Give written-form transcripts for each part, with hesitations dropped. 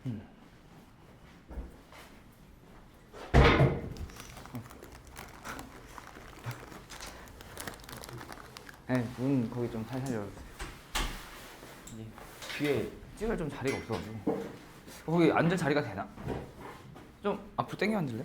네, 문 거기 좀 살살 열어주세요. 뒤에 찍을 좀 자리가 없어가지고. 거기 앉을 자리가 되나? 좀 앞으로 당겨 앉을래?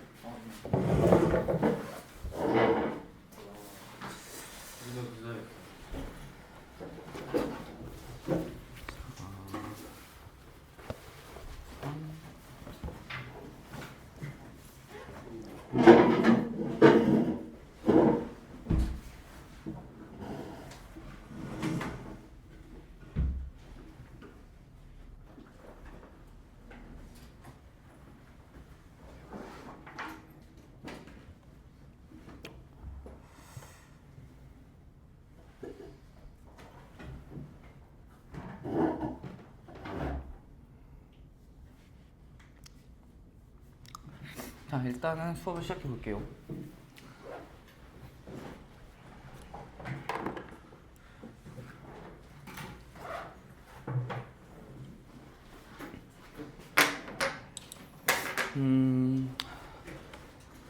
자, 일단은 수업을 시작해 볼게요.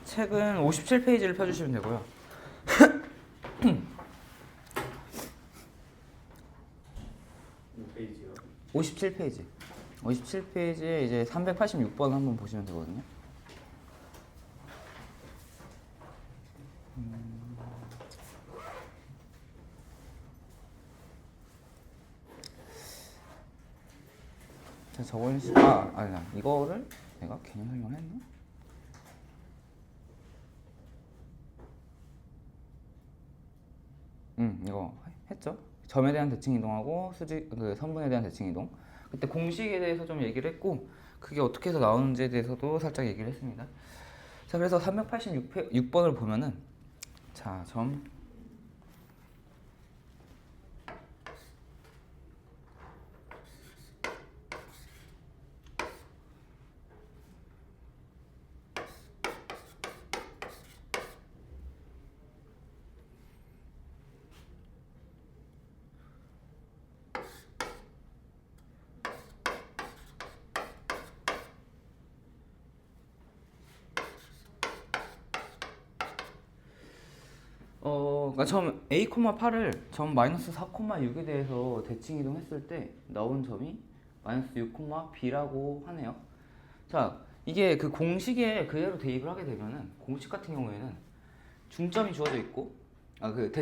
책은 57페이지를 펴주시면 되고요. 57페이지. 57페이지에 이제 386번 한번 보시면 되거든요. 자, 저건 아니다. 이거를 내가 개념 설명을 했나? 이거 했죠. 점에 대한 대칭 이동하고 그 선분에 대한 대칭 이동. 그때 공식에 대해서 좀 얘기를 했고 그게 어떻게 해서 나오는지에 대해서도 살짝 얘기를 했습니다. 자, 그래서 386번을 보면은 자, 점 그러니까 처음 a, 8을 점 마이너스 4, 6에 대해서 대칭 이동했을 때 나온 점이 마이너스 6, b라고 하네요. 자, 이게 그 공식에 그대로 대입을 하게 되면은 공식 같은 경우에는 중점이 주어져 있고 그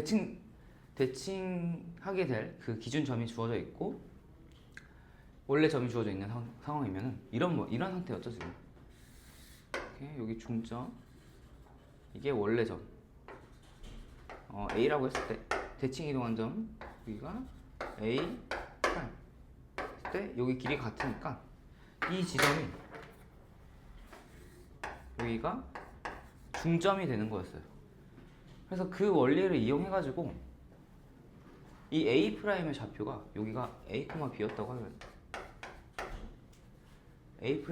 대칭하게 될 그 기준점이 주어져 있고 원래 점이 주어져 있는 상황이면은 이런 상태였죠 지금. 이렇게 여기 중점, 이게 원래 점. A라고 했을 때 대칭 이동한 점 여기가 A 프라임 했을 때 여기 길이가 같으니까 이 지점이 여기가 중점이 되는 거였어요. 그래서 그 원리를 이용해 가지고 이 A 프라임의 좌표가 여기가 A, B였다고 하면 A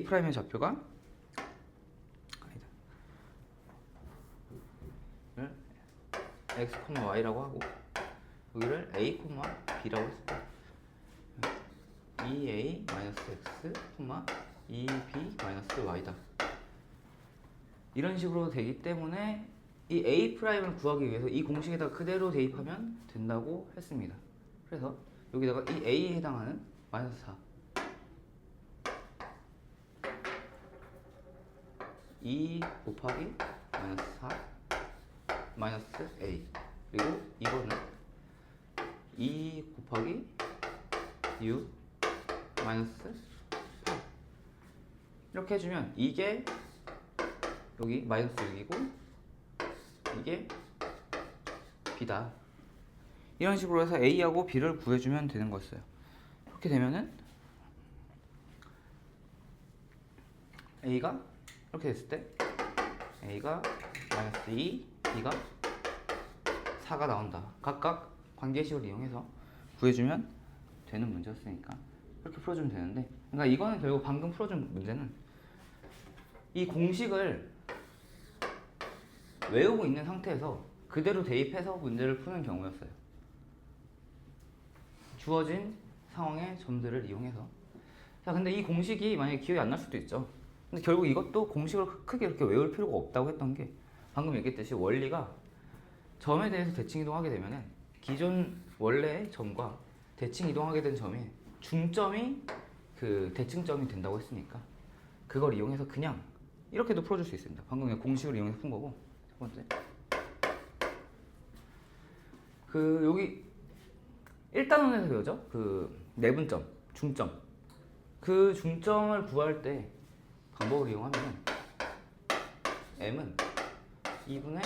프라임의 좌표가 x, y라고 하고 여기를 a, b라고 했을 때 2a-x, 2b-y다. 이런 식으로 되기 때문에 이 a 프라임을 구하기 위해서 이 공식에다가 그대로 대입하면 된다고 했습니다. 그래서 여기다가 이 a에 해당하는 마이너스 4 2 곱하기 마이너스 4 마이너스 a 그리고 이거는 2 곱하기 6 마이너스 8 이렇게 해주면 이게 여기 마이너스 6이고 이게 b다. 이런 식으로 해서 a하고 b를 구해주면 되는 거였어요. 이렇게 되면은 a가 이렇게 됐을 때 a가 마이너스 2 b가 4가 나온다. 각각 관계식을 이용해서 구해주면 되는 문제였으니까 이렇게 풀어주면 되는데, 그러니까 이거는 결국 방금 풀어준 문제는 이 공식을 외우고 있는 상태에서 그대로 대입해서 문제를 푸는 경우였어요. 주어진 상황의 점들을 이용해서. 자, 근데 이 공식이 만약에 기억이 안 날 수도 있죠. 근데 결국 이것도 공식을 크게 이렇게 외울 필요가 없다고 했던 게 방금 얘기했듯이 원리가 점에 대해서 대칭 이동하게 되면은 기존 원래의 점과 대칭 이동하게 된 점이 중점이 그 대칭점이 된다고 했으니까 그걸 이용해서 그냥 이렇게도 풀어줄 수 있습니다. 방금 그냥 공식을 이용해서 푼 거고. 첫 번째 그 여기 1단원에서 배우죠? 그 내분점, 중점. 그 중점을 구할 때 방법을 이용하면 m은 2분의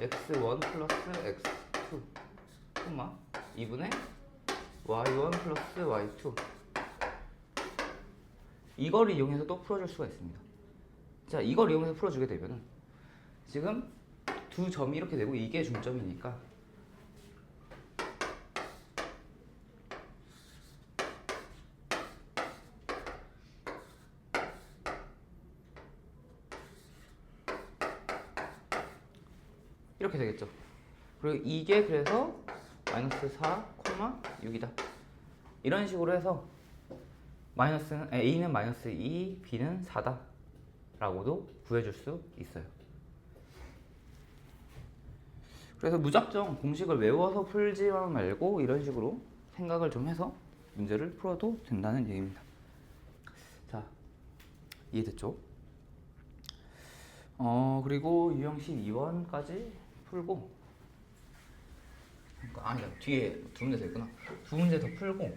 x1 플러스 x2 콤마 2분의 y1 플러스 y2 이걸 이용해서 또 풀어줄 수가 있습니다. 자, 이걸 이용해서 풀어주게 되면은 지금 두 점이 이렇게 되고 이게 중점이니까 이렇게 되겠죠. 그리고 이게 그래서 마이너스 4, 6이다. 이런 식으로 해서 A는 마이너스 2, B는 4다 라고도 구해줄 수 있어요. 그래서 무작정 공식을 외워서 풀지만 말고 이런 식으로 생각을 좀 해서 문제를 풀어도 된다는 얘기입니다. 자, 이해됐죠? 그리고 유형식 2번까지 풀고 아니다, 뒤에 두 문제 더 있구나. 두 문제 더 풀고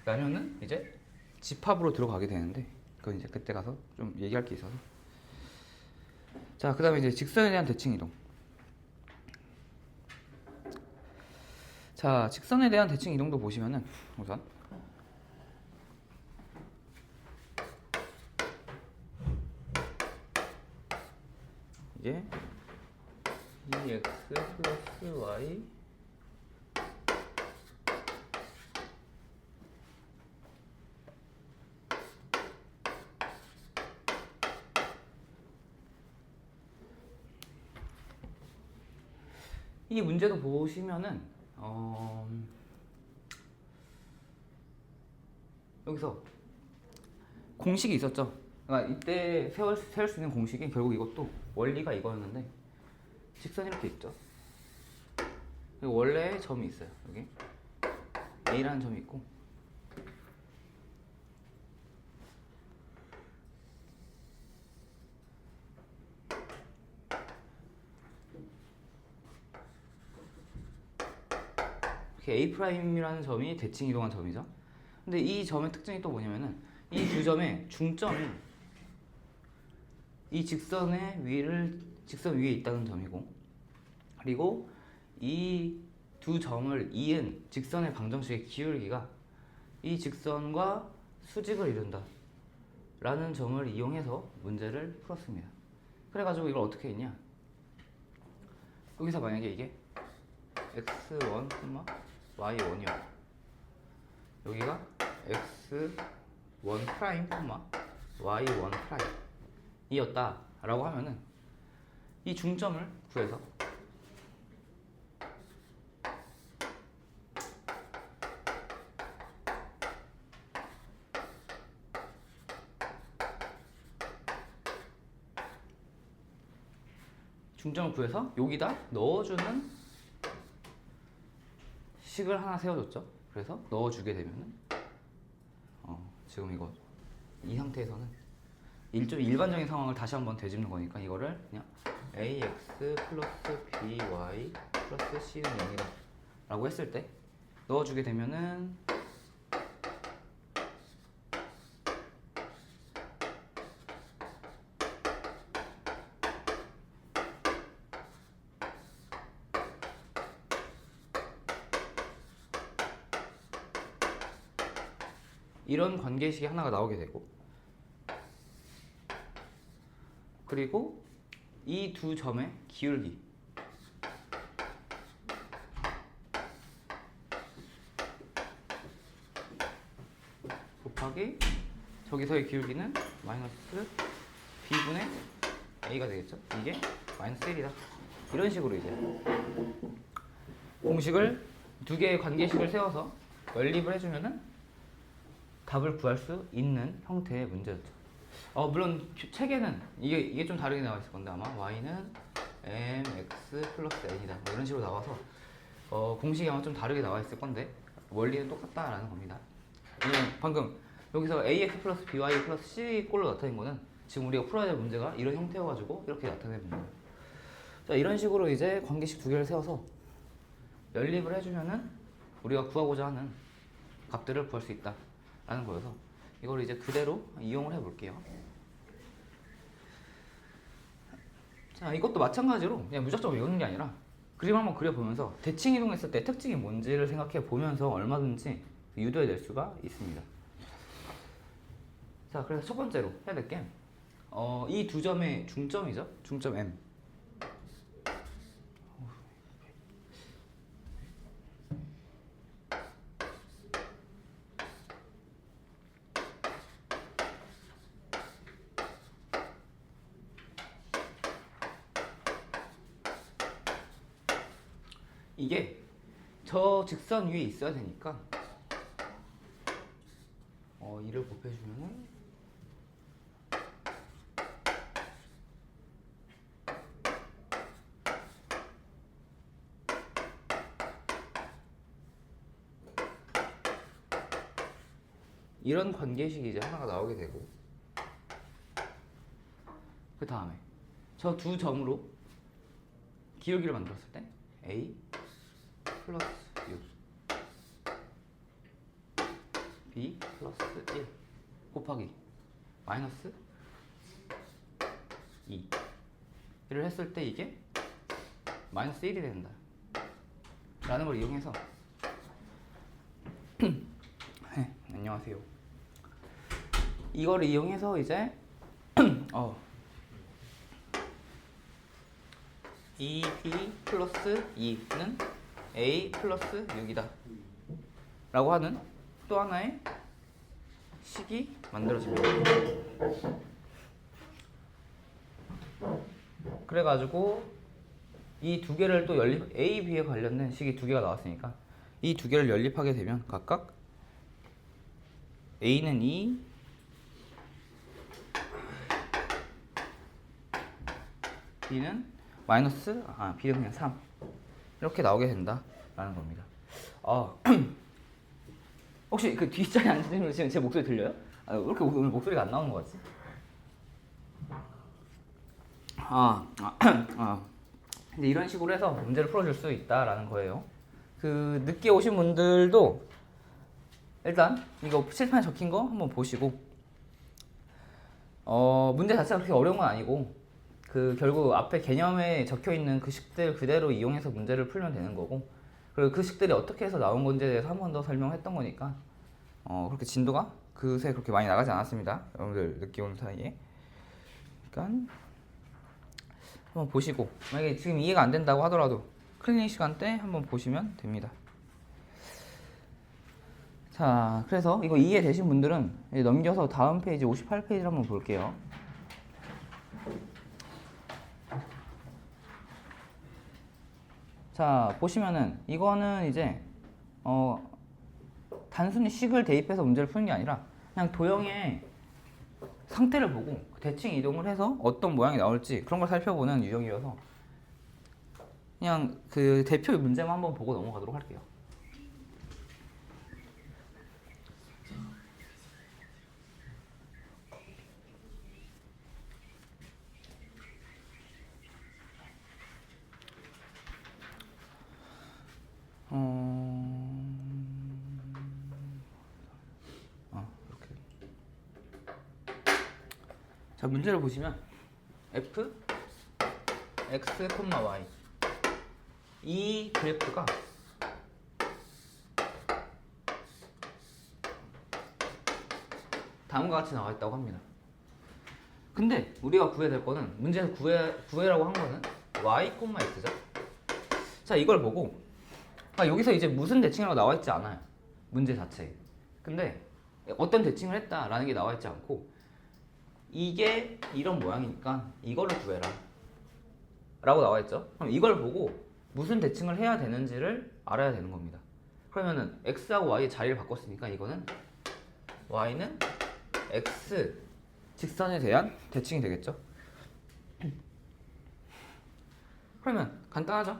나면은 이제 집합으로 들어가게 되는데 그건 이제 그때 가서 좀 얘기할 게 있어서. 자, 그 다음에 이제 직선에 대한 대칭 이동. 자, 직선에 대한 대칭 이동도 보시면은 우선 이게 2x 플러스 y 이 문제도 보시면은 여기서 공식이 있었죠. 그러니까 이때 세울 수 있는 공식이 결국 이것도 원리가 이거였는데 직선이 이렇게 있죠. 그리고 원래 점이 있어요. 여기 A라는 점이 있고 이렇게 A'이라는 점이 대칭 이동한 점이죠. 근데 이 점의 특징이 또 뭐냐면은 이 두 점의 중점이 이 직선 위에 있다는 점이고, 그리고 이 두 점을 이은 직선의 방정식의 기울기가 이 직선과 수직을 이룬다 라는 점을 이용해서 문제를 풀었습니다. 그래가지고 이걸 어떻게 했냐, 여기서 만약에 이게 x1, y1이요, 여기가 x1 프라임, y1 프라임 이었다 라고 하면은 이 중점을 구해서 여기다 넣어주는 식을 하나 세워줬죠. 그래서 넣어주게 되면은 지금 이거 이 상태에서는 좀 일반적인 상황을 다시 한번 되짚는 거니까 이거를 그냥 ax 플러스 by 플러스 c는 0이다 라고 했을 때 넣어주게 되면은 이런 관계식이 하나가 나오게 되고, 그리고 이 두 점의 기울기 곱하기 저기서의 기울기는 마이너스 b분의 a가 되겠죠. 이게 마이너스 1이다. 이런 식으로 이제 공식을 두 개의 관계식을 세워서 연립을 해주면은 답을 구할 수 있는 형태의 문제였죠. 물론 책에는 이게 좀 다르게 나와 있을 건데 아마 y는 mx 플러스 n이다 뭐 이런 식으로 나와서 공식이 아마 좀 다르게 나와 있을 건데 원리는 똑같다라는 겁니다. 왜냐면 방금 여기서 ax 플러스 by 플러스 c 꼴로 나타낸 거는 지금 우리가 풀어야 될 문제가 이런 형태여가지고 이렇게 나타내는 거예요. 자, 이런 식으로 이제 관계식 두 개를 세워서 연립을 해주면은 우리가 구하고자 하는 값들을 구할 수 있다라는 거여서 이걸 이제 그대로 이용을 해볼게요. 자, 이것도 마찬가지로 그냥 무작정 외우는 게 아니라 그림 한번 그려보면서 대칭 이동했을 때 특징이 뭔지를 생각해 보면서 얼마든지 유도해낼 수가 있습니다. 자, 그래서 첫 번째로 해야 될 게 이 두 점의 중점이죠. 중점 M. 이게 저 직선 위에 있어야 되니까 이를 곱해주면은 이런 관계식이 이제 하나가 나오게 되고 그 다음에 저 두 점으로 기울기를 만들었을 때 A 플러스 6 B 플러스 1 곱하기 마이너스 2 이를 했을 때 이게 마이너스 1이 된다 라는 걸 이용해서 네, 안녕하세요. 이거를 이용해서 이제 2b 플러스 2는 a 플러스 6이다 라고 하는 또 하나의 식이 만들어집니다. 그래가지고 이 두 개를 또 연립 a, b에 관련된 식이 두 개가 나왔으니까 이 두 개를 연립하게 되면 각각 a는 2 b는 마이너스 b는 그냥 3 이렇게 나오게 된다라는 겁니다. 혹시 그 뒷자리에 앉으신 분 지금 제 목소리 들려요? 왜 이렇게 오늘 목소리가 안 나오는 것 같지? 이제 이런 식으로 해서 문제를 풀어줄 수 있다라는 거예요. 그 늦게 오신 분들도 일단 이거 칠판에 적힌 거 한번 보시고 문제 자체가 그렇게 어려운 건 아니고 그 결국 앞에 개념에 적혀 있는 그 식들 그대로 이용해서 문제를 풀면 되는 거고 그리고 그 식들이 어떻게 해서 나온 건지에 대해서 한 번 더 설명했던 거니까 그렇게 진도가 그새 그렇게 많이 나가지 않았습니다. 여러분들 늦게 온 사이에. 그러니까 한번 보시고 만약에 지금 이해가 안 된다고 하더라도 클리닝 시간 때 한번 보시면 됩니다. 자, 그래서 이거 이해되신 분들은 이제 넘겨서 다음 페이지 58페이지를 한번 볼게요. 자, 보시면은 이거는 이제 단순히 식을 대입해서 문제를 푸는 게 아니라 그냥 도형의 상태를 보고 대칭 이동을 해서 어떤 모양이 나올지 그런 걸 살펴보는 유형이어서 그냥 그 대표 문제만 한번 보고 넘어가도록 할게요. 이렇게. 자, 문제를 보시면 f x, y 이 그래프가 다음과 같이 나와 있다고 합니다. 근데 우리가 구해야 될 거는 문제에서 구해라고 한 거는 y, x죠. 자, 이걸 보고 여기서 이제 무슨 대칭이라고 나와 있지 않아요. 문제 자체에. 근데 어떤 대칭을 했다라는 게 나와 있지 않고 이게 이런 모양이니까 이거를 구해라 라고 나와 있죠. 그럼 이걸 보고 무슨 대칭을 해야 되는지를 알아야 되는 겁니다. 그러면은 x하고 y의 자리를 바꿨으니까 이거는 y는 x 직선에 대한 대칭이 되겠죠. 그러면 간단하죠.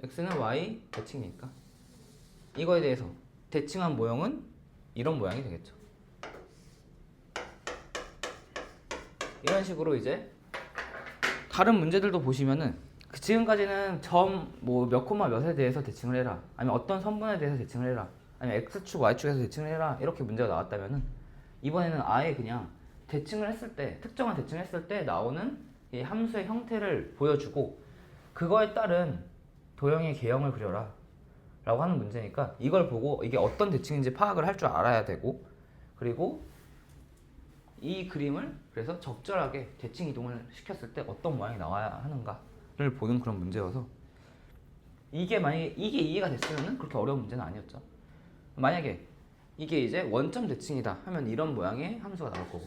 x는 y 대칭이니까 이거에 대해서 대칭한 모형은 이런 모양이 되겠죠. 이런 식으로 이제 다른 문제들도 보시면은 지금까지는 점 뭐 몇 콤마 몇에 대해서 대칭을 해라, 아니면 어떤 선분에 대해서 대칭을 해라, 아니면 x축 y축에서 대칭을 해라, 이렇게 문제가 나왔다면은 이번에는 아예 그냥 대칭을 했을 때, 특정한 대칭을 했을 때 나오는 이 함수의 형태를 보여주고 그거에 따른 도형의 개형을 그려라 라고 하는 문제니까 이걸 보고 이게 어떤 대칭인지 파악을 할 줄 알아야 되고, 그리고 이 그림을 그래서 적절하게 대칭 이동을 시켰을 때 어떤 모양이 나와야 하는가를 보는 그런 문제여서, 이게 만약에 이게 이해가 됐으면 그렇게 어려운 문제는 아니었죠. 만약에 이게 이제 원점 대칭이다 하면 이런 모양의 함수가 나올 거고,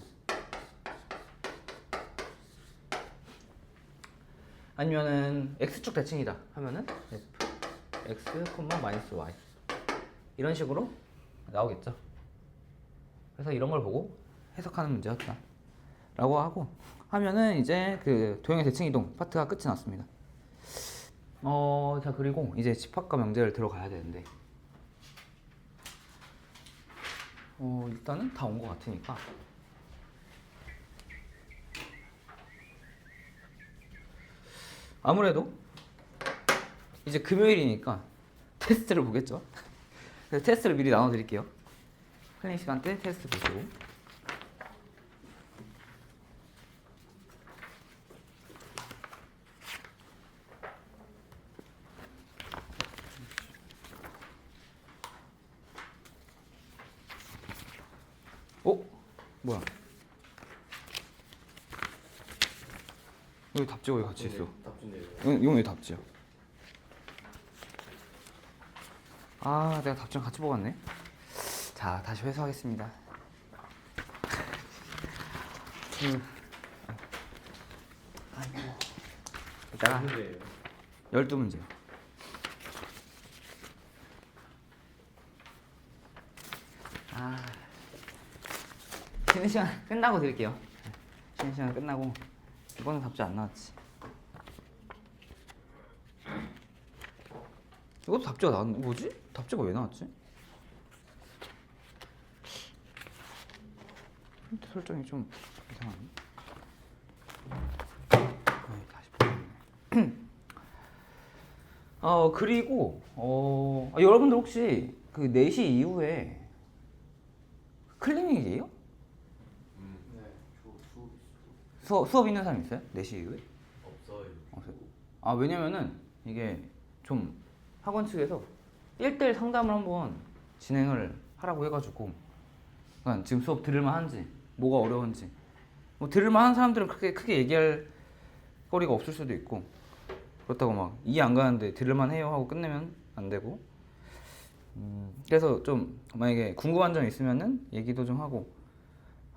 아니면은 x축 대칭이다 하면은 x, 마이너스 y 이런 식으로 나오겠죠. 그래서 이런 걸 보고 해석하는 문제였다 라고 하고 하면은 이제 그 도형의 대칭 이동 파트가 끝이 났습니다. 자, 그리고 이제 집합과 명제를 들어가야 되는데 일단은 다 온 것 같으니까 아무래도 이제 금요일이니까 테스트를 보겠죠. 그래서 테스트를 미리 나눠 드릴게요. 클린 시간 때 테스트 보시고, 뭐야? 여기 답지가 왜 같이 있어? 이건 왜 답지야? 아, 내가 답지랑 같이 보고 왔네. 자, 다시 회수하겠습니다. 아이고. 이따가 12문제. 쉬는 시간 끝나고 드릴게요. 쉬는 시간 끝나고. 이거는 답지 안 나왔지. 이것도 답지가 나왔네. 뭐지? 답지가 왜 나왔지? 힌트 설정이 좀 이상하네. 다시 보겠네. 그리고 여러분들 혹시 그 4시 이후에 클리닉이에요? 수업 있는 사람 있어요? 4시 이후에? 없어요. 아, 왜냐면은 이게 좀 학원 측에서 1대1 상담을 한번 진행을 하라고 해가지고, 그러니까 지금 수업 들을만 한지, 뭐가 어려운지, 뭐 들을만 한 사람들은 크게 얘기할 거리가 없을 수도 있고, 그렇다고 막 이해 안 가는데 들을만 해요 하고 끝내면 안 되고, 그래서 좀 만약에 궁금한 점 있으면은 얘기도 좀 하고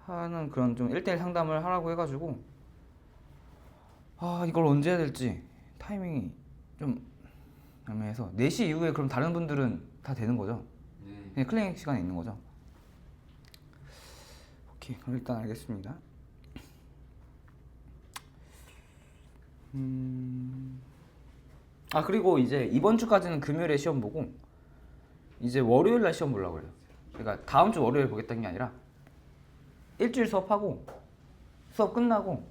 하는 그런 좀 1대1 상담을 하라고 해가지고, 이걸 언제 해야 될지 타이밍이 좀 애매해서 4시 이후에 그럼 다른 분들은 다 되는 거죠? 그냥 클리닉 시간에 있는 거죠? 오케이, 그럼 일단 알겠습니다. 그리고 이제 이번 주까지는 금요일에 시험 보고 이제 월요일 날 시험 보려고 그래요. 그러니까 다음 주 월요일 보겠다는 게 아니라 일주일 수업하고 수업 끝나고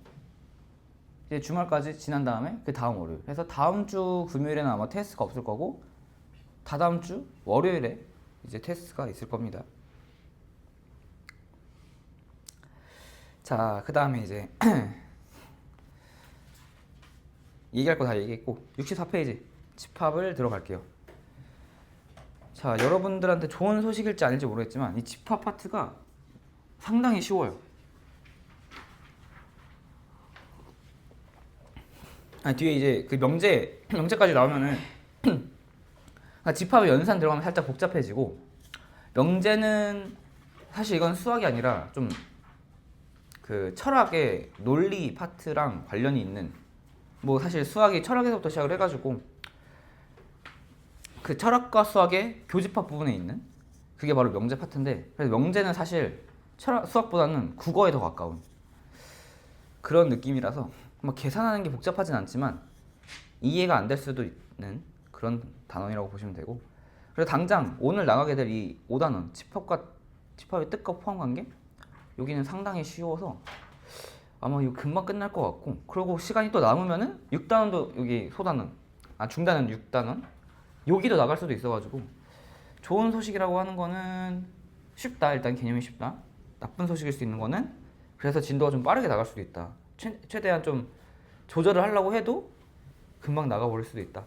이제 주말까지 지난 다음에 그 다음 월요일. 그래서 다음 주 금요일에는 아마 테스트가 없을 거고 다다음 주 월요일에 이제 테스트가 있을 겁니다. 자, 그 다음에 이제 얘기할 거 다 얘기했고 64페이지 집합을 들어갈게요. 자, 여러분들한테 좋은 소식일지 아닐지 모르겠지만 이 집합 파트가 상당히 쉬워요. 뒤에 이제 그 명제까지 나오면은 집합의 연산 들어가면 살짝 복잡해지고, 명제는 사실 이건 수학이 아니라 좀 그 철학의 논리 파트랑 관련이 있는, 뭐 사실 수학이 철학에서부터 시작을 해가지고 그 철학과 수학의 교집합 부분에 있는 그게 바로 명제 파트인데, 그래서 명제는 사실 수학보다는 국어에 더 가까운 그런 느낌이라서 막 계산하는 게 복잡하진 않지만 이해가 안 될 수도 있는 그런 단원이라고 보시면 되고, 그래서 당장 오늘 나가게 될 이 5단원 집합과 집합의 뜻과 포함 관계, 여기는 상당히 쉬워서 아마 이거 금방 끝날 것 같고, 그리고 시간이 또 남으면은 6단원도 여기 소단원, 중단원 6단원 여기도 나갈 수도 있어가지고 좋은 소식이라고 하는 거는 쉽다. 일단 개념이 쉽다. 나쁜 소식일 수 있는 거는 그래서 진도가 좀 빠르게 나갈 수도 있다. 최대한 좀 조절을 하려고 해도 금방 나가버릴 수도 있다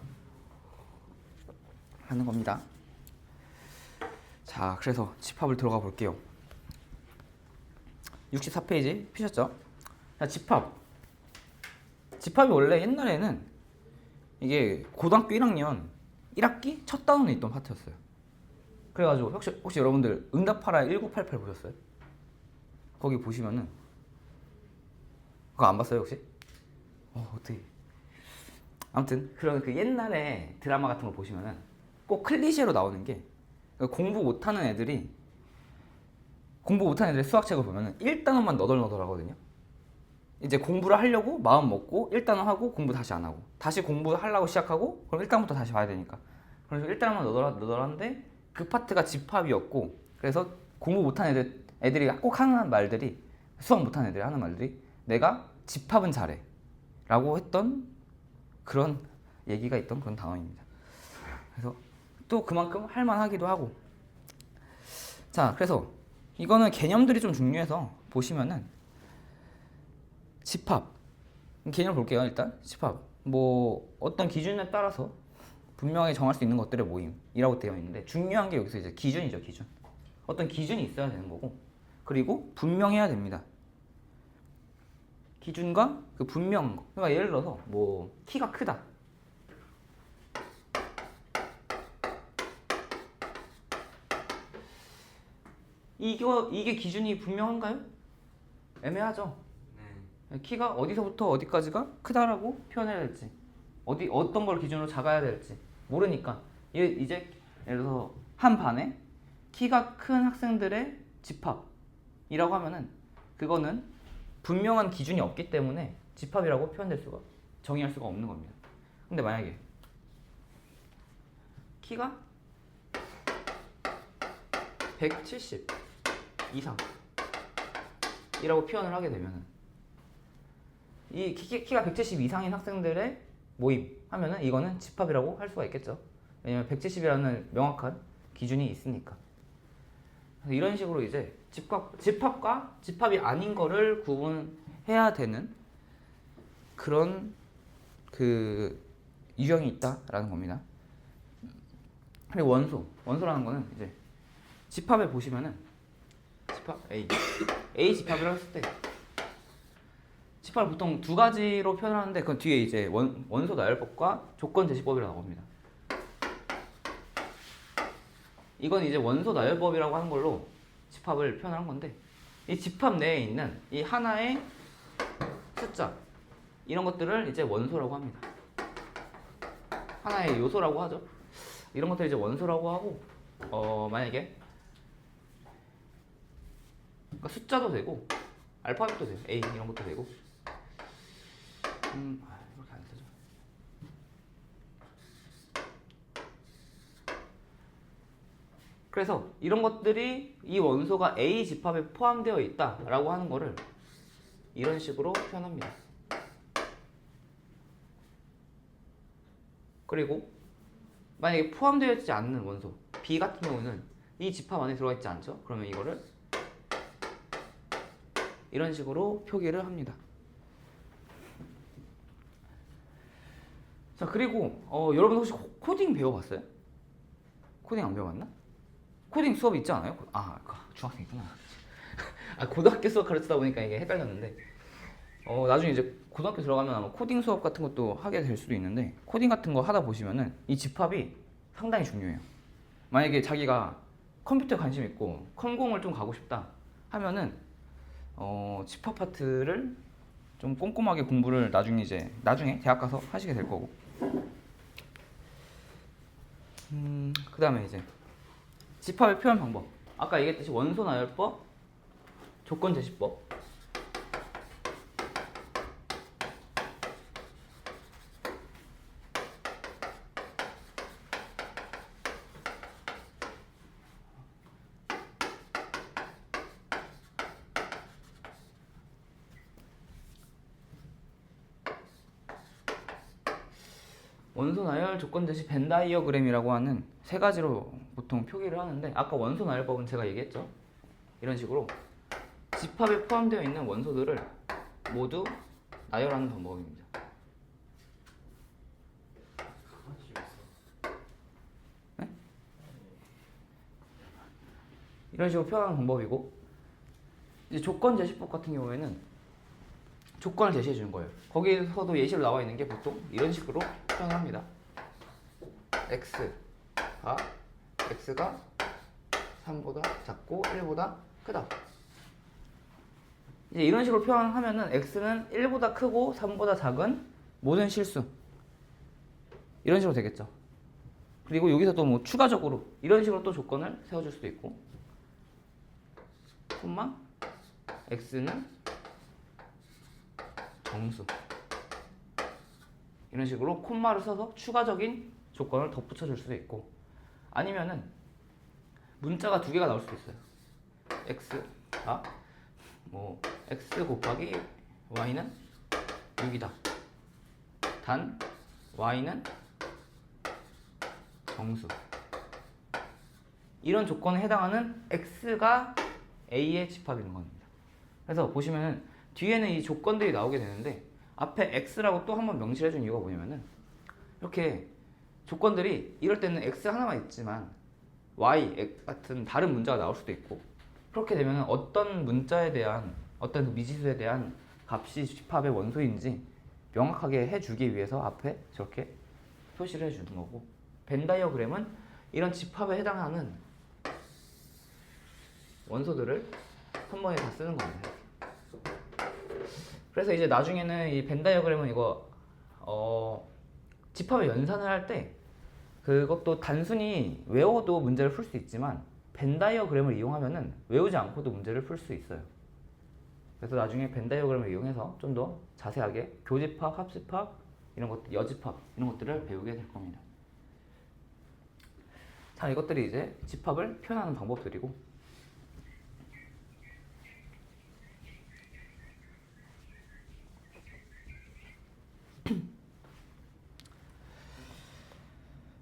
하는 겁니다. 자, 그래서 집합을 들어가 볼게요. 64페이지 피셨죠? 자, 집합이 원래 옛날에는 이게 고등학교 1학년 1학기 첫 단원에 있던 파트였어요. 그래가지고 혹시 여러분들 응답하라 1988 보셨어요? 거기 보시면은 그거 안 봤어요 혹시? 어떻게? 아무튼 그런 그 옛날에 드라마 같은 거 보시면은 꼭 클리셰로 나오는 게, 공부 못하는 애들이 수학책을 보면은 1단원만 너덜너덜하거든요. 이제 공부를 하려고 마음 먹고 1단원 하고 공부 다시 안 하고 다시 공부하려고 시작하고, 그럼 1단원부터 다시 봐야 되니까. 그래서 1단원만 너덜한데 그 파트가 집합이었고, 그래서 공부 못하는 애들이 꼭 하는 말들이, 수학 못하는 애들이 하는 말들이 내가 집합은 잘해 라고 했던 그런 얘기가 있던 그런 단어입니다. 그래서 또 그만큼 할만하기도 하고. 자, 그래서 이거는 개념들이 좀 중요해서 보시면은 집합 개념을 볼게요. 일단 집합 뭐 어떤 기준에 따라서 분명히 정할 수 있는 것들의 모임이라고 되어 있는데, 중요한 게 여기서 이제 기준이죠. 기준. 어떤 기준이 있어야 되는 거고, 그리고 분명해야 됩니다. 기준과 그 분명. 그러니까 예를 들어서 뭐 키가 크다. 이게 기준이 분명한가요? 애매하죠. 네. 키가 어디서부터 어디까지가 크다라고 표현해야 될지, 어떤 걸 기준으로 작아야 될지 모르니까 이제 예를 들어서 한 반에 키가 큰 학생들의 집합이라고 하면은 그거는 분명한 기준이 없기 때문에 집합이라고 정의할 수가 없는 겁니다. 근데 만약에 키가 170 이상 이라고 표현을 하게 되면은, 이 키가 170 이상인 학생들의 모임 하면은 이거는 집합이라고 할 수가 있겠죠. 왜냐면 170이라는 명확한 기준이 있으니까. 그래서 이런 식으로 이제 집합과 집합이 아닌 거를 구분해야 되는 그런 그 유형이 있다라는 겁니다. 그리고 원소라는 거는 이제 집합에 보시면은 집합 A 집합이라고 했을 때 집합을 보통 두 가지로 표현을 하는데, 그 뒤에 이제 원소 나열법과 조건 제시법이라고 나옵니다. 이건 이제 원소 나열법이라고 하는 걸로 집합을 표현한 건데, 이 집합 내에 있는 이 하나의 숫자 이런 것들을 이제 원소라고 합니다. 하나의 요소라고 하죠. 이런 것들 이제 원소라고 하고, 만약에 그러니까 숫자도 되고 알파벳도 돼요. A 이런 것도 되고. 이렇게 안 쓰죠. 그래서 이런 것들이 이 원소가 A 집합에 포함되어 있다라고 하는 거를 이런 식으로 표현합니다. 그리고 만약에 포함되어 있지 않는 원소 B 같은 경우는 이 집합 안에 들어가 있지 않죠? 그러면 이거를 이런 식으로 표기를 합니다. 자, 그리고 여러분 혹시 코딩 배워봤어요? 코딩 안 배워봤나? 코딩 수업 있지 않아요? 중학생이구나. 고등학교 수업 가르치다 보니까 이게 헷갈렸는데, 나중에 이제 고등학교 들어가면 아마 코딩 수업 같은 것도 하게 될 수도 있는데, 코딩 같은 거 하다 보시면은 이 집합이 상당히 중요해요. 만약에 자기가 컴퓨터에 관심 있고 컴공을 좀 가고 싶다 하면은 집합 파트를 좀 꼼꼼하게 공부를 나중에 대학 가서 하시게 될 거고, 그 다음에 이제 집합의 표현 방법, 아까 얘기했듯이 원소 나열법, 조건 제시법. 원소 나열 조건 제시 벤 다이어그램이라고 하는 세 가지로 보통 표기를 하는데, 아까 원소 나열법은 제가 얘기했죠. 이런 식으로 집합에 포함되어 있는 원소들을 모두 나열하는 방법입니다. 네? 이런 식으로 표현하는 방법이고, 이제 조건 제시법 같은 경우에는 조건을 제시해 주는 거예요. 거기서도 예시로 나와 있는 게 보통 이런 식으로 표현을 합니다. x가 3보다 작고 1보다 크다. 이제 이런 식으로 표현하면은 x는 1보다 크고 3보다 작은 모든 실수, 이런 식으로 되겠죠. 그리고 여기서 또 뭐 추가적으로 이런 식으로 또 조건을 세워줄 수도 있고, 콤마 x는 정수, 이런 식으로 콤마를 써서 추가적인 조건을 덧붙여 줄 수도 있고, 아니면은 문자가 두 개가 나올 수도 있어요. x가 뭐 x 곱하기 y는 6이다. 단 y는 정수. 이런 조건에 해당하는 x가 a의 집합인 겁니다. 그래서 보시면은 뒤에는 이 조건들이 나오게 되는데, 앞에 x라고 또 한번 명시해 준 이유가 뭐냐면은, 이렇게 조건들이 이럴 때는 x 하나만 있지만 y 같은 다른 문자가 나올 수도 있고, 그렇게 되면 어떤 문자에 대한, 어떤 미지수에 대한 값이 집합의 원소인지 명확하게 해주기 위해서 앞에 저렇게 표시를 해주는 거고, 벤 다이어그램은 이런 집합에 해당하는 원소들을 한 번에 다 쓰는 겁니다. 그래서 이제 나중에는 이 벤 다이어그램은 이거 집합의 연산을 할 때 그것도 단순히 외워도 문제를 풀 수 있지만, 벤 다이어그램을 이용하면은 외우지 않고도 문제를 풀 수 있어요. 그래서 나중에 벤 다이어그램을 이용해서 좀 더 자세하게 교집합, 합집합, 이런 것, 여집합 이런 것들을 배우게 될 겁니다. 자, 이것들이 이제 집합을 표현하는 방법들이고,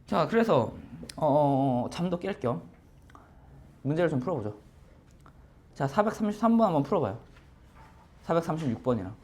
자, 그래서 잠도 깰 겸 문제를 좀 풀어보죠. 자, 433번 한번 풀어봐요. 436번이랑.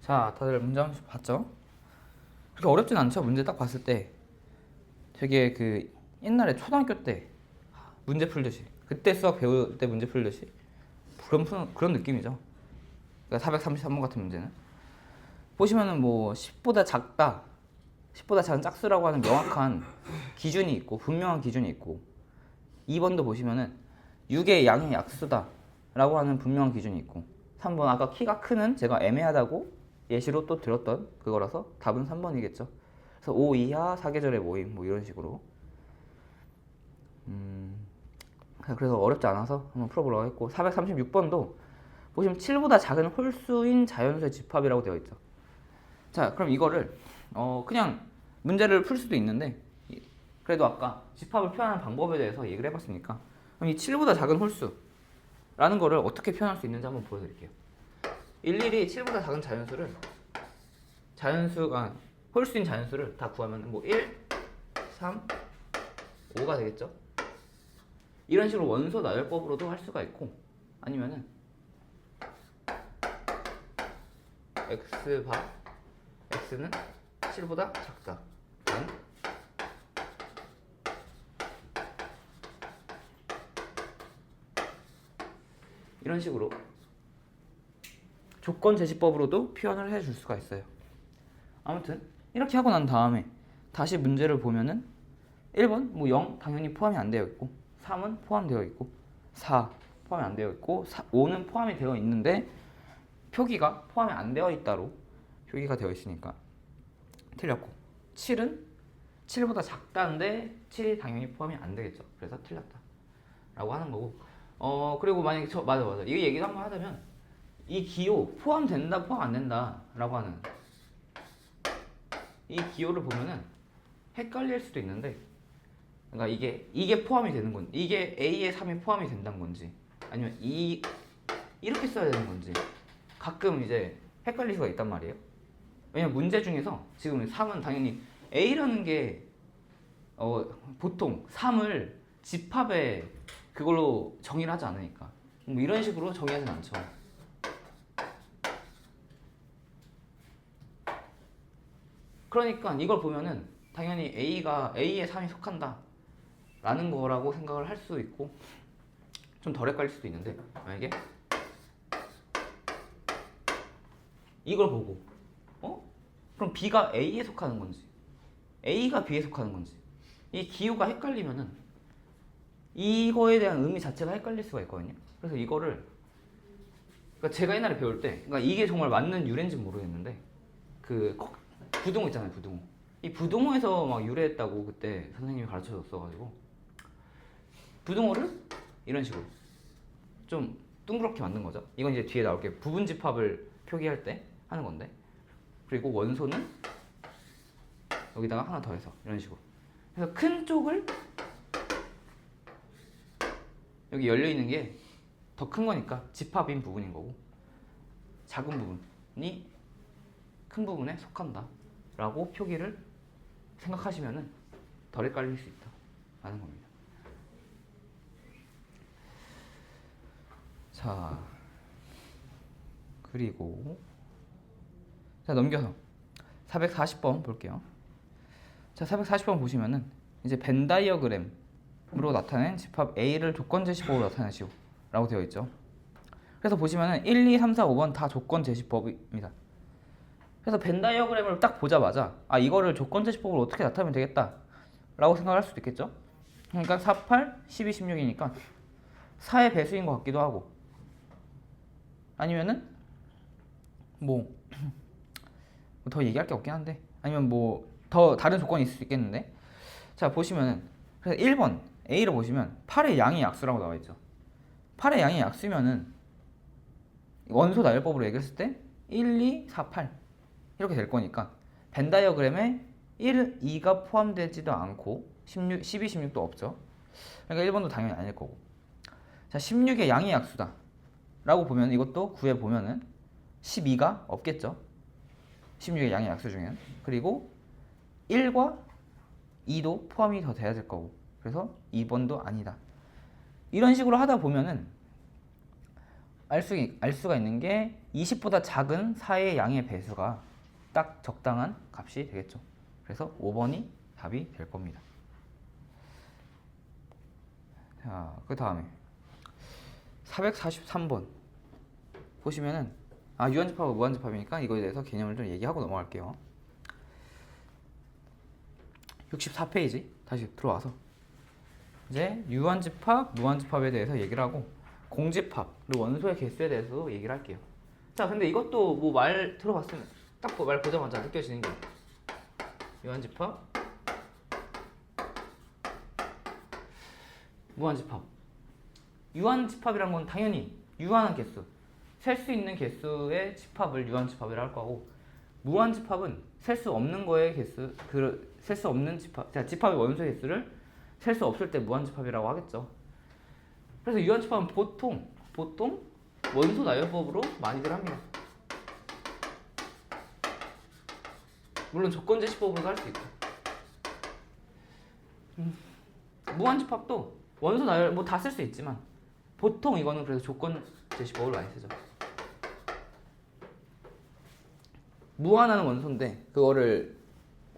자, 다들 문제 한번 봤죠? 그렇게 어렵진 않죠? 문제 딱 봤을 때 되게 그 옛날에 초등학교 때 문제 풀듯이, 그때 수학 배울 때 문제 풀듯이 그런 느낌이죠. 그러니까 433번 같은 문제는 보시면은 뭐 10보다 작다, 10보다 작은 짝수라고 하는 명확한 기준이 있고, 분명한 기준이 있고, 2번도 보시면은 6의 양의 약수다 라고 하는 분명한 기준이 있고, 3번 아까 키가 크는 제가 애매하다고 예시로 또 들었던 그거라서 답은 3번이겠죠. 그래서 5 이하 사계절의 모임 뭐 이런 식으로. 그래서 어렵지 않아서 한번 풀어보려고 했고, 436번도 보시면 7보다 작은 홀수인 자연수의 집합이라고 되어 있죠. 자, 그럼 이거를 그냥 문제를 풀 수도 있는데 그래도 아까 집합을 표현하는 방법에 대해서 얘기를 해봤으니까 그럼 이 7보다 작은 홀수라는 거를 어떻게 표현할 수 있는지 한번 보여드릴게요. 일일이 7보다 작은 자연수가 홀수인 자연수를 다 구하면 뭐 1, 3, 5가 되겠죠? 이런 식으로 원소 나열법으로도 할 수가 있고 아니면은 x바 x는 7보다 작다 단 이런 식으로 조건 제시법으로도 표현을 해줄 수가 있어요. 아무튼 이렇게 하고 난 다음에 다시 문제를 보면은 1번 뭐 0 당연히 포함이 안 되어 있고 3은 포함되어 있고 4 포함이 안 되어 있고 5는 포함이 되어 있는데 표기가 포함이 안 되어 있다로 표기가 되어 있으니까 틀렸고 7은 7보다 작다는데 7이 당연히 포함이 안 되겠죠. 그래서 틀렸다 라고 하는 거고 그리고 만약에 맞아 이 얘기도 한번 하자면 이 기호 포함된다 포함 안 된다 라고 하는 이 기호를 보면은 헷갈릴 수도 있는데 그러니까 이게 포함이 되는 건지 이게 A에 3이 포함이 된다는 건지 아니면 이렇게 써야 되는 건지 가끔 이제 헷갈릴 수가 있단 말이에요. 왜냐면 문제 중에서 지금 3은 당연히 A라는 게 보통 3을 집합에 그걸로 정의를 하지 않으니까 뭐 이런 식으로 정의하진 않죠. 그러니까 이걸 보면은 당연히 A에 3이 속한다 라는 거라고 생각을 할 수 있고 좀 덜 헷갈릴 수도 있는데 만약에 이걸 보고 그럼 B가 A에 속하는 건지 A가 B에 속하는 건지 이 기호가 헷갈리면은 이거에 대한 의미 자체가 헷갈릴 수가 있거든요. 그래서 이거를 그러니까 제가 옛날에 배울 때 그러니까 이게 정말 맞는 유래인지는 모르겠는데 그 부등호 있잖아요. 부등호. 이 부등호에서 막 유래했다고 그때 선생님이 가르쳐줬어가지고 부등호를 이런 식으로 좀 둥그렇게 만든 거죠. 이건 이제 뒤에 나올 게 부분집합을 표기할 때 하는 건데 그리고 원소는 여기다가 하나 더해서 이런 식으로 그래서 큰 쪽을 여기 열려있는 게 더 큰 거니까 집합인 부분인 거고 작은 부분이 큰 부분에 속한다 라고 표기를 생각하시면은 덜 헷갈릴 수 있다 라는 겁니다. 자 그리고 자 넘겨서 440번 볼게요. 자 440번 보시면은 이제 벤 다이어그램으로 나타낸 집합 A를 조건 제시법으로 나타내시오 라고 되어 있죠. 그래서 보시면은 1, 2, 3, 4, 5번 다 조건 제시법입니다. 그래서 벤 다이어그램을 딱 보자마자 이거를 조건 제시법으로 어떻게 나타내면 되겠다 라고 생각할 수도 있겠죠. 그러니까 4, 8, 12, 16이니까 4의 배수인 것 같기도 하고 아니면은 뭐 더 얘기할 게 없긴 한데 아니면 뭐 더 다른 조건이 있을 수 있겠는데 자 보시면은 그래서 1번 A를 보시면 8의 양이 약수라고 나와 있죠. 8의 양이 약수면은 원소 나열법으로 얘기했을 때 1, 2, 4, 8 이렇게 될 거니까 벤 다이어그램에 1, 2가 포함되지도 않고 16, 12, 16도 없죠. 그러니까 1번도 당연히 아닐 거고 자 16의 양이 약수다 라고 보면 이것도 구해 보면은 12가 없겠죠. 16의 양의 약수 중에는 그리고 1과 2도 포함이 더 돼야 될 거고 그래서 2번도 아니다. 이런 식으로 하다 보면은 알 수가 있는 게 20보다 작은 4의 양의 배수가 딱 적당한 값이 되겠죠. 그래서 5번이 답이 될 겁니다. 자, 그 다음에 443번 보시면은 유한집합과 무한집합이니까 이거에 대해서 개념을 좀 얘기하고 넘어갈게요. 64페이지 다시 들어와서 이제 유한집합, 무한집합에 대해서 얘기를 하고 공집합 그리고 원소의 개수에 대해서도 얘기를 할게요. 자, 근데 이것도 뭐 말 들어봤으면 딱 말 보자마자 느껴지는 게 유한집합, 무한집합. 유한집합이란 건 당연히 유한한 개수, 셀 수 있는 개수의 집합을 유한집합이라 할 거고 무한집합은 셀 수 없는 거의 개수, 셀 수 없는 집합. 자, 집합의 원소의 개수를 셀 수 없을 때 무한집합이라고 하겠죠. 그래서 유한집합은 보통 원소 나열법으로 많이들 합니다. 물론 조건제시법으로도 할 수 있고. 무한집합도 원소 나열 뭐 다 쓸 수 있지만 보통 이거는 그래서 조건제시법을 많이 쓰죠. 무한하는 원소인데 그거를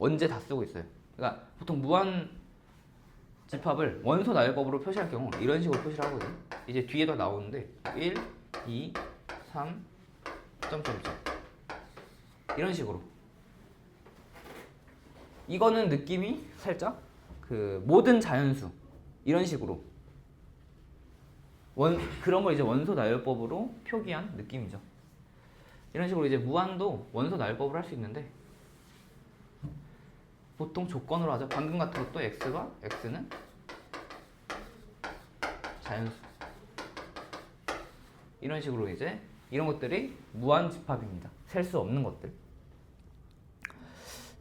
언제 다 쓰고 있어요. 그러니까 보통 무한 집합을 원소 나열법으로 표시할 경우 이런 식으로 표시를 하거든요. 이제 뒤에도 나오는데 1, 2, 3, 점점점 이런 식으로. 이거는 느낌이 살짝 그 모든 자연수 이런 식으로 그런 걸 이제 원소 나열법으로 표기한 느낌이죠. 이런 식으로 이제 무한도 원소 나열법을 할 수 있는데 보통 조건으로 하죠. 방금 같은 것도 x는 자연수 이런 식으로 이제 이런 것들이 무한 집합입니다. 셀 수 없는 것들.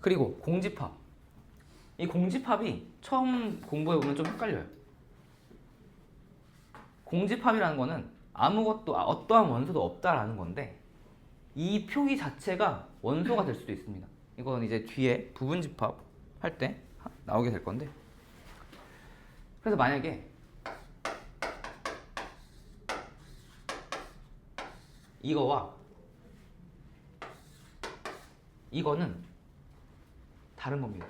그리고 공집합. 이 공집합이 처음 공부해보면 좀 헷갈려요. 공집합이라는 거는 아무것도 어떠한 원소도 없다라는 건데 이 표기 자체가 원소가 될 수도 있습니다. 이건 이제 뒤에 부분집합 할 때 나오게 될 건데, 그래서 만약에 이거와 이거는 다른 겁니다.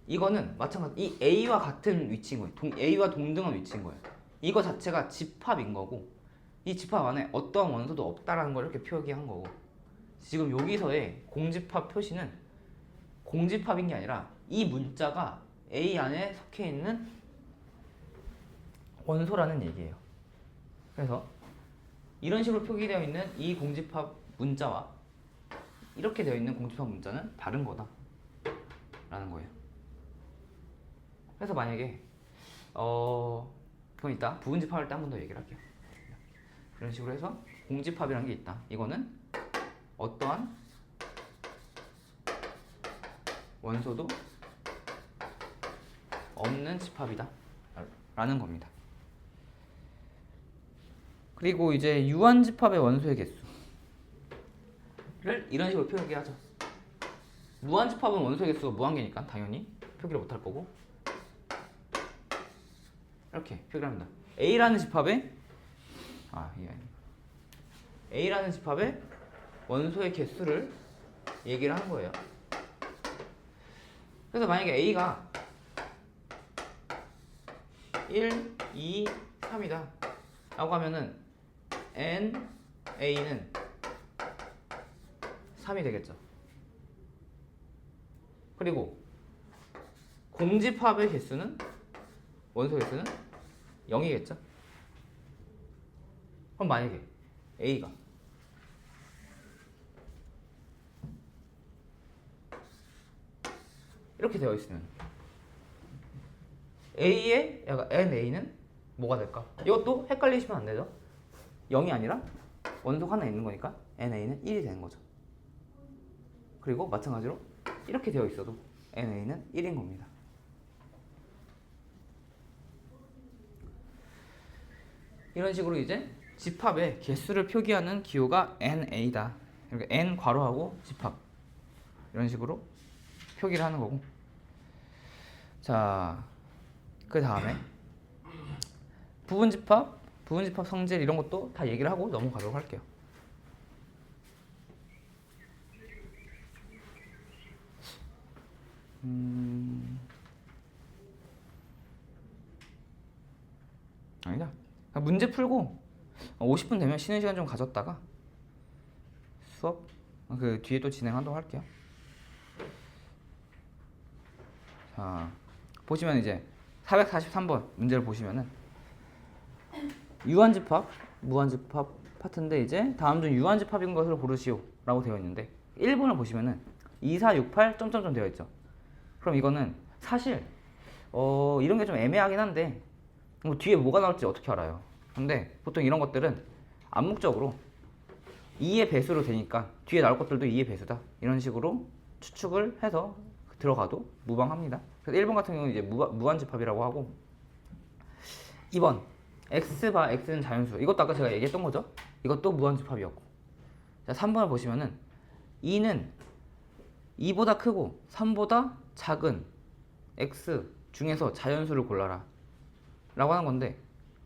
이거는 마찬가지 이 A와 같은 위치인 거예요. A와 동등한 위치인 거예요. 이거 자체가 집합인 거고 이 집합 안에 어떠한 원소도 없다라는 걸 이렇게 표기한 거고, 지금 여기서의 공집합 표시는 공집합인 게 아니라 이 문자가 A 안에 속해 있는 원소라는 얘기예요. 그래서 이런 식으로 표기되어 있는 이 공집합 문자와 이렇게 되어 있는 공집합 문자는 다른 거다 라는 거예요. 그래서 만약에 그건 이따 부분집합할 때 한 번 더 얘기를 할게요. 이런 식으로 해서 공집합이라는 게 있다. 이거는 어떠한 원소도 없는 집합이다 라는 겁니다. 그리고 이제 유한집합의 원소의 개수를 이런 식으로 표기하죠. 무한집합은 원소의 개수가 무한개니까 당연히 표기를 못할 거고 이렇게 표기를 합니다. A라는 집합의 A라는 집합의 원소의 개수를 얘기를 하는 거예요. 그래서 만약에 A가 1, 2, 3이다 라고 하면은 NA는 3이 되겠죠. 그리고 공집합의 개수는 원소 개수는 0이겠죠. 그럼 만약에 A가 이렇게 되어 있으면 A의 NA는 뭐가 될까? 이것도 헷갈리시면 안 되죠. 0이 아니라 원소가 하나 있는 거니까 NA는 1이 되는 거죠. 그리고 마찬가지로 이렇게 되어 있어도 NA는 1인 겁니다. 이런 식으로 이제 집합의 개수를 표기하는 기호가 NA다. 그러니까 N 괄호하고 집합 이런 식으로 표기를 하는 거고. 자, 그 다음에 부분집합 성질 이런 것도 다 얘기를 하고 넘어가도록 할게요. 아니다. 문제 풀고 50분 되면 쉬는 시간 좀 가졌다가 수업 그 뒤에 또 진행하도록 할게요. 자, 보시면 이제 443번 문제를 보시면은 유한집합, 무한집합 파트인데 이제 다음 중 유한집합인 것을 고르시오 라고 되어 있는데 1번을 보시면은 2, 4, 6, 8 점점점 되어 있죠. 그럼 이거는 사실 이런 게 좀 애매하긴 한데 뭐 뒤에 뭐가 나올지 어떻게 알아요. 근데 보통 이런 것들은 암묵적으로 2의 배수로 되니까 뒤에 나올 것들도 2의 배수다 이런 식으로 추측을 해서 들어가도 무방합니다. 그래서 1번 같은 경우는 이제 무한집합이라고 하고 2번 x바 x는 자연수. 이것도 아까 제가 얘기했던 거죠. 이것도 무한집합이었고. 자, 3번을 보시면은 2는 2보다 크고 3보다 작은 x 중에서 자연수를 골라라 라고 하는 건데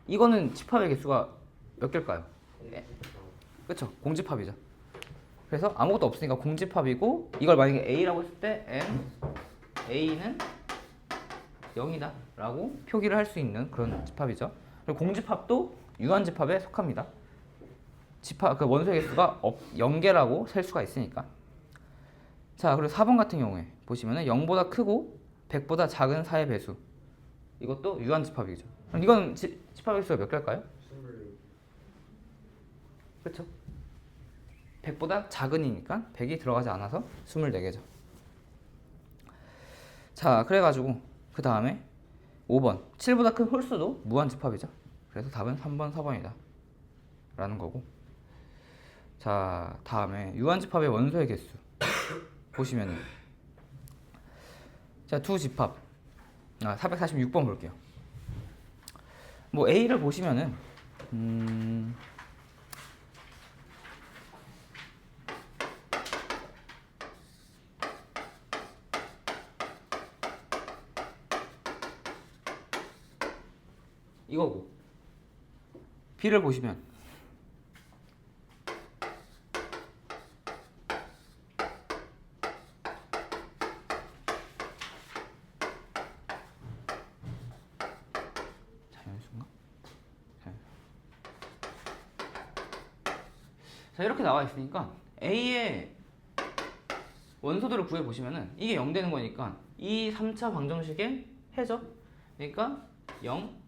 이거는 집합의 개수가 몇 개일까요? 그쵸? 공집합이죠. 그래서 아무것도 없으니까 공집합이고 이걸 만약에 a라고 했을 때 n a는 0이다 라고 표기를 할 수 있는 그런 집합이죠. 그리고 공집합도 유한집합에 속합니다. 집합 그 원소의 개수가 0개라고 셀 수가 있으니까. 자, 그리고 4번 같은 경우에 보시면은 0보다 크고 100보다 작은 4의 배수. 이것도 유한집합이죠. 그럼 이건 집합의 개수가 몇 개일까요? 24. 그렇죠? 100보다 작은이니까 100이 들어가지 않아서 24개죠. 자, 그래가지고 그 다음에 5번 7보다 큰 홀수도 무한집합이죠. 그래서 답은 3번, 4번이다 라는 거고. 자, 다음에 유한집합의 원소의 개수 보시면은 자, 두 집합 446번 볼게요. 뭐 A를 보시면은 이거고 B를 보시면 자연수인가? 자, 이렇게 나와 있으니까 A의 원소들을 구해 보시면은 이게 0 되는 거니까 이 3차 방정식의 해죠. 그러니까 0,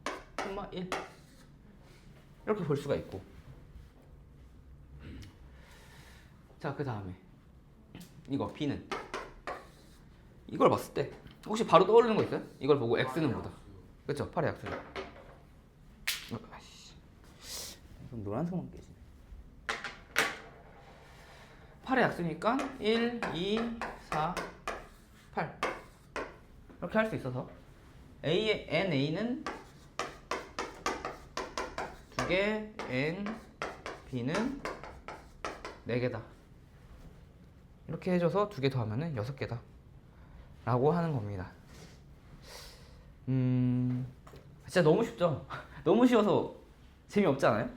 1 이렇게 볼 수가 있고. 자, 그 다음에 이거 B는 이걸 봤을 때 혹시 바로 떠오르는 거 있어요? 이걸 보고 X는 뭐다? 그렇죠? 8의 약수죠. 그럼 노란색만 깨지네. 8의 약수니까 1, 2, 4, 8 이렇게 할 수 있어서 A의 NA는 2개, N, B는 4개다. 이렇게 해줘서 2개 더하면은 6개다 라고 하는 겁니다. 진짜 너무 쉽죠? 너무 쉬워서 재미없지 않아요?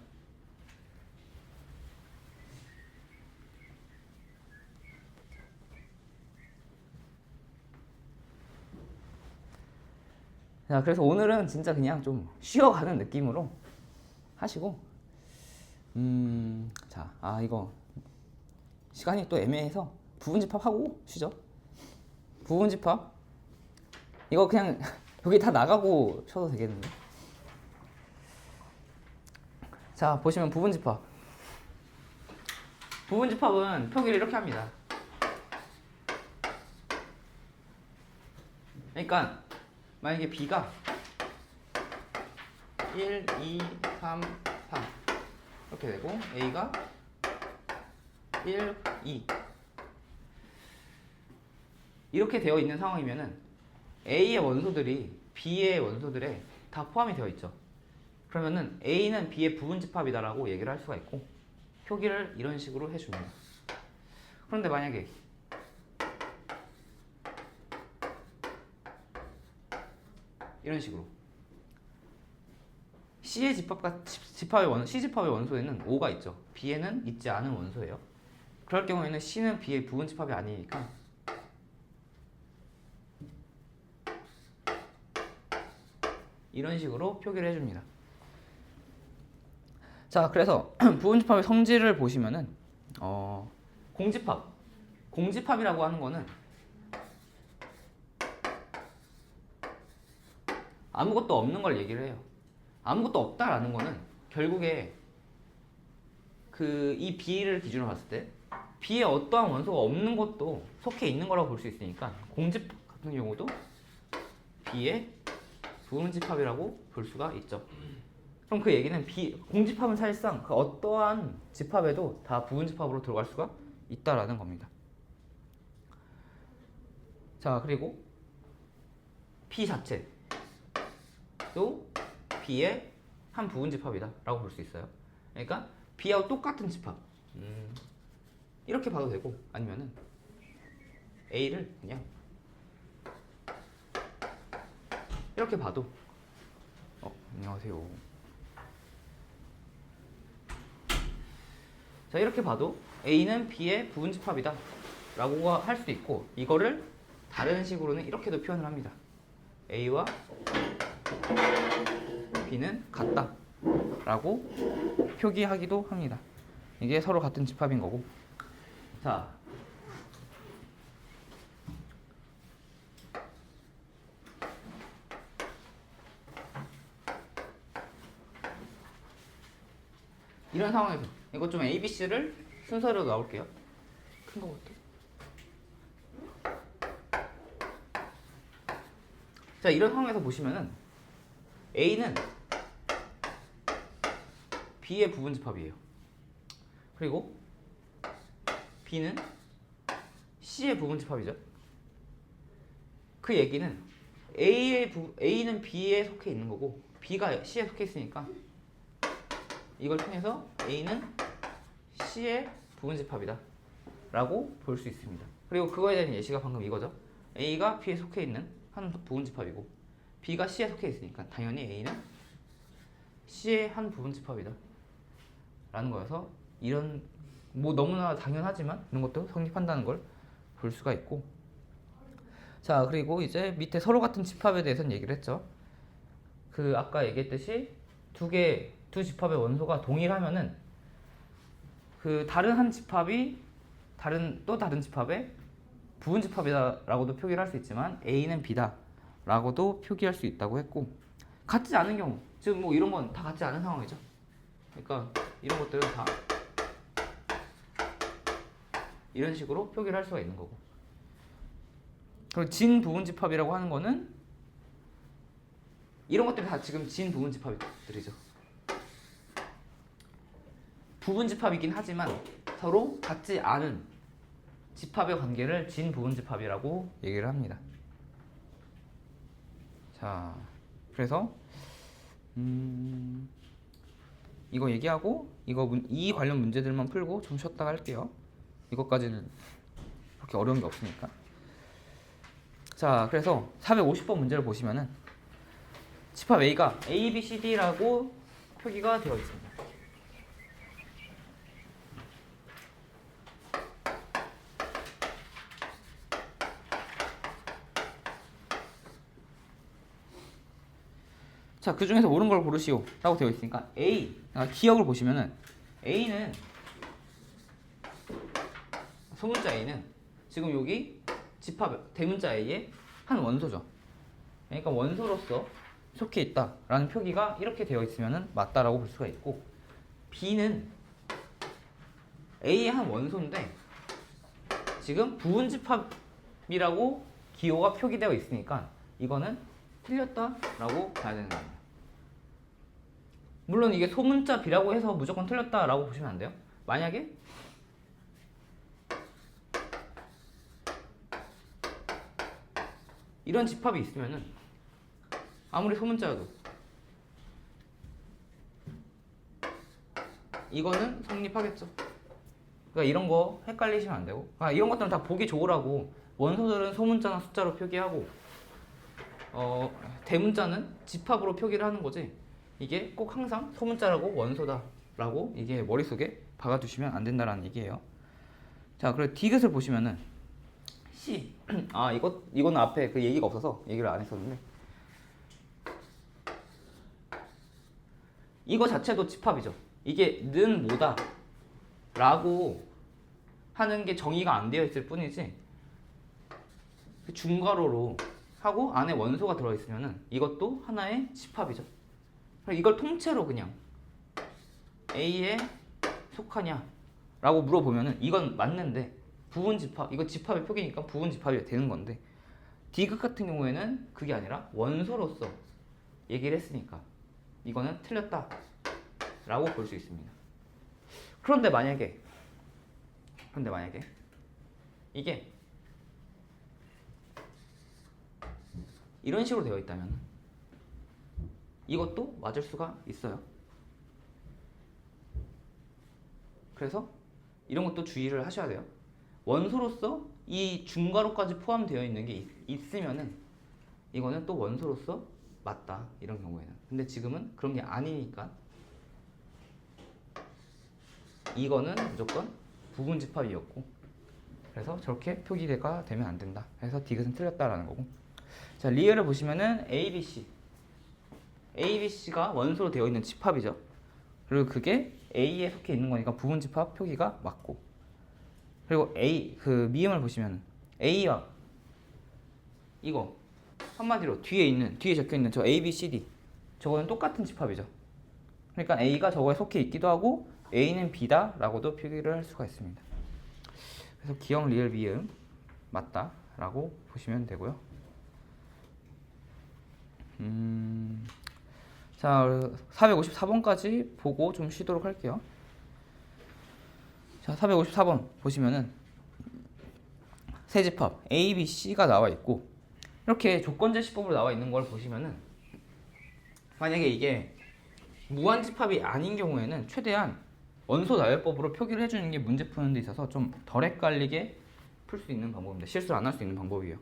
자, 그래서 오늘은 진짜 그냥 좀 쉬어가는 느낌으로 하시고 자, 이거 시간이 또 애매해서 부분집합하고 쉬죠. 부분집합 이거 그냥 여기 다 나가고 쳐도 되겠는데. 자, 보시면 부분집합 부분집합은 표기를 이렇게 합니다. 그러니까 만약에 B가 1, 2, 3, 4 이렇게 되고 A가 1, 2 이렇게 되어 있는 상황이면은 A의 원소들이 B의 원소들에 다 포함이 되어 있죠. 그러면은 A는 B의 부분집합이다라고 얘기를 할 수가 있고 표기를 이런 식으로 해줍니다. 그런데 만약에 이런 식으로 C의 C집합의 원소에는 5가 있죠. B에는 있지 않은 원소예요. 그럴 경우에는 C는 B의 부분집합이 아니니까 이런 식으로 표기를 해줍니다. 자, 그래서 부분집합의 성질을 보시면은 공집합이라고 하는 거는 아무것도 없는 걸 얘기를 해요. 아무것도 없다라는 거는 결국에 이 B를 기준으로 봤을 때 B에 어떠한 원소가 없는 것도 속해 있는 거라고 볼 수 있으니까 공집합 같은 경우도 B의 부분집합이라고 볼 수가 있죠. 그럼 그 얘기는 공집합은 사실상 그 어떠한 집합에도 다 부분집합으로 들어갈 수가 있다라는 겁니다. 자, 그리고 P 자체도 B의 한 부분 집합이다 라고 볼 수 있어요. 그러니까 B하고 똑같은 집합. 이렇게 봐도 되고, 아니면은 A를 그냥 이렇게 봐도 안녕하세요. 자, 이렇게 봐도 A는 B의 부분 집합이다 라고 할 수 있고, 이거를 다른 식으로는 이렇게도 표현을 합니다. A와 B는 같다 라고 표기하기도 합니다. 이게 서로 같은 집합인 거고. 자, 이런 상황에서 이거 좀 A, B, C를 순서로 나올게요. 큰 거부터. 자, 이런 상황에서 보시면은 A는 B의 부분 집합이에요. 그리고 B는 C의 부분 집합이죠. 그 얘기는 A는 B에 속해 있는 거고 B가 C에 속해 있으니까 이걸 통해서 A는 C의 부분 집합이다 라고 볼 수 있습니다. 그리고 그거에 대한 예시가 방금 이거죠. A가 B에 속해 있는 한 부분 집합이고 B가 C에 속해 있으니까 당연히 A는 C의 한 부분 집합이다 라는 거여서, 이런 뭐 너무나 당연하지만 이런 것도 성립한다는 걸 볼 수가 있고. 자, 그리고 이제 밑에 서로 같은 집합에 대해서는 얘기를 했죠. 그 아까 얘기했듯이 두 집합의 원소가 동일하면은 그 다른 한 집합이 또 다른 집합의 부분 집합이다라고도 표기를 할 수 있지만 A는 B다라고도 표기할 수 있다고 했고, 같지 않은 경우, 즉 뭐 이런 건 다 같지 않은 상황이죠. 그러니까 이런 것들은 다 이런 식으로 표기를 할 수가 있는 거고. 그리고 진 부분 집합이라고 하는 거는 이런 것들이 다 지금 진 부분 집합들이죠. 부분 집합이긴 하지만 서로 같지 않은 집합의 관계를 진 부분 집합이라고 얘기를 합니다. 자, 그래서 이거 얘기하고 이 관련 문제들만 풀고 좀 쉬었다가 할게요. 이것까지는 그렇게 어려운 게 없으니까. 자, 그래서 450번 문제를 보시면은 집합 A가 A, B, C, D라고 표기가 되어 있습니다. 자, 그 중에서 옳은 걸 고르시오 라고 되어 있으니까 기억을 보시면은 A는 소문자 A는 지금 여기 집합 대문자 A의 한 원소죠. 그러니까 원소로서 속해 있다라는 표기가 이렇게 되어 있으면은 맞다라고 볼 수가 있고, B는 A의 한 원소인데 지금 부분 집합이라고 기호가 표기되어 있으니까 이거는 틀렸다라고 봐야 되는 겁니다. 물론 이게 소문자 B라고 해서 무조건 틀렸다라고 보시면 안 돼요. 만약에 이런 집합이 있으면은 아무리 소문자여도 이거는 성립하겠죠. 그러니까 이런 거 헷갈리시면 안 되고, 이런 것들은 다 보기 좋으라고 원소들은 소문자나 숫자로 표기하고 대문자는 집합으로 표기를 하는 거지, 이게 꼭 항상 소문자라고 원소다라고 이게 머릿속에 박아두시면 안 된다라는 얘기예요. 자, 그리고 디귿을 보시면은 C 이거는 앞에 그 얘기가 없어서 얘기를 안 했었는데, 이거 자체도 집합이죠. 이게 는 뭐다 라고 하는 게 정의가 안 되어 있을 뿐이지, 중괄호로 하고 안에 원소가 들어있으면은 이것도 하나의 집합이죠. 이걸 통째로 그냥 A에 속하냐 라고 물어보면은 이건 맞는데, 부분 집합, 이거 집합의 표기니까 부분 집합이 되는 건데, 디귿 같은 경우에는 그게 아니라 원소로서 얘기를 했으니까 이거는 틀렸다 라고 볼 수 있습니다. 그런데 만약에 이게 이런 식으로 되어 있다면 이것도 맞을 수가 있어요. 그래서 이런 것도 주의를 하셔야 돼요. 원소로서 이 중괄호까지 포함되어 있는 게 있으면은 이거는 또 원소로서 맞다, 이런 경우에는. 근데 지금은 그런 게 아니니까 이거는 무조건 부분집합이었고, 그래서 저렇게 표기가 되면 안 된다. 그래서 디귿은 틀렸다라는 거고. 자, 리을을 보시면은 ABC가 원소로 되어 있는 집합이죠. 그리고 그게 A에 속해 있는 거니까 부분집합 표기가 맞고. 그리고 미음을 보시면 A와 이거 한마디로 뒤에 적혀 있는 저 A, B, C, D, 저거는 똑같은 집합이죠. 그러니까 A가 저거에 속해 있기도 하고 A는 B다라고도 표기를 할 수가 있습니다. 그래서 기역, 리을, 미음 맞다라고 보시면 되고요. 자, 454번까지 보고 좀 쉬도록 할게요. 자, 454번 보시면은 세 집합 A, B, C가 나와 있고, 이렇게 조건제시법으로 나와 있는 걸 보시면은 만약에 이게 무한집합이 아닌 경우에는 최대한 원소 나열법으로 표기를 해주는 게 문제 푸는 데 있어서 좀 덜 헷갈리게 풀 수 있는 방법입니다. 실수를 안 할 수 있는 방법이에요.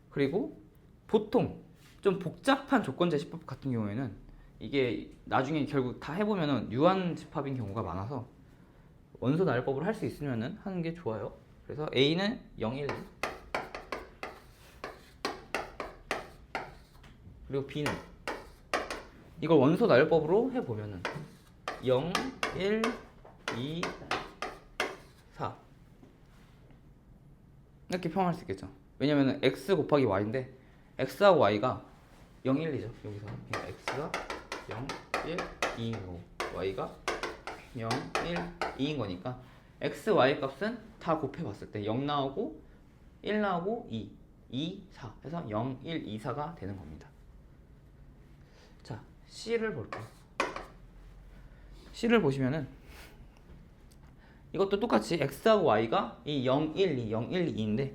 그리고 보통 좀 복잡한 조건제시법 같은 경우에는 이게 나중에 결국 다 해보면은 유한집합인 경우가 많아서 원소 나열법으로 할 수 있으면은 하는 게 좋아요. 그래서 A는 0, 1, 2, 그리고 B는 이걸 원소 나열법으로 해보면은 0, 1, 2, 4 이렇게 표현할 수 있겠죠. 왜냐면은 x 곱하기 y인데 x하고 y가 0, 1, 2죠. 여기서 그러니까 x가 0, 1, 2인 거고 y가 0, 1, 2인 거니까 x, y 값은 다 곱해봤을 때 0 나오고 1 나오고 2, 4 해서 0, 1, 2, 4가 되는 겁니다. 자, C를 볼게요. C를 보시면은 이것도 똑같이 x하고 y가 이 0, 1, 2, 0, 1, 2인데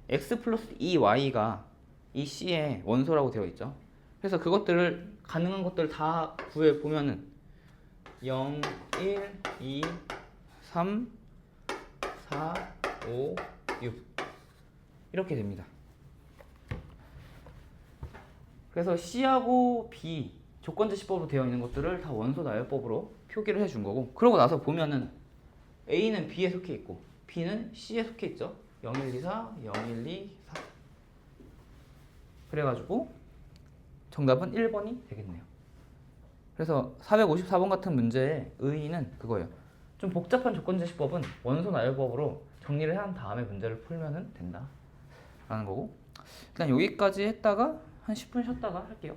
x 플러스 2y가 이 C의 원소라고 되어 있죠. 그래서 그것들을 가능한 것들을 다 구해 보면은 0, 1, 2, 3, 4, 5, 6 이렇게 됩니다. 그래서 C하고 B 조건제시법으로 되어 있는 것들을 다 원소 나열법으로 표기를 해준 거고, 그러고 나서 보면은 A는 B에 속해 있고 B는 C에 속해 있죠. 0, 1, 2, 4, 0, 1, 2, 4 그래가지고 정답은 1번이 되겠네요. 그래서 454번 같은 문제의 의의는 그거예요. 좀 복잡한 조건제시법은 원소 나열법으로 정리를 한 다음에 문제를 풀면 된다 라는 거고, 일단 여기까지 했다가 한 10분 쉬었다가 할게요.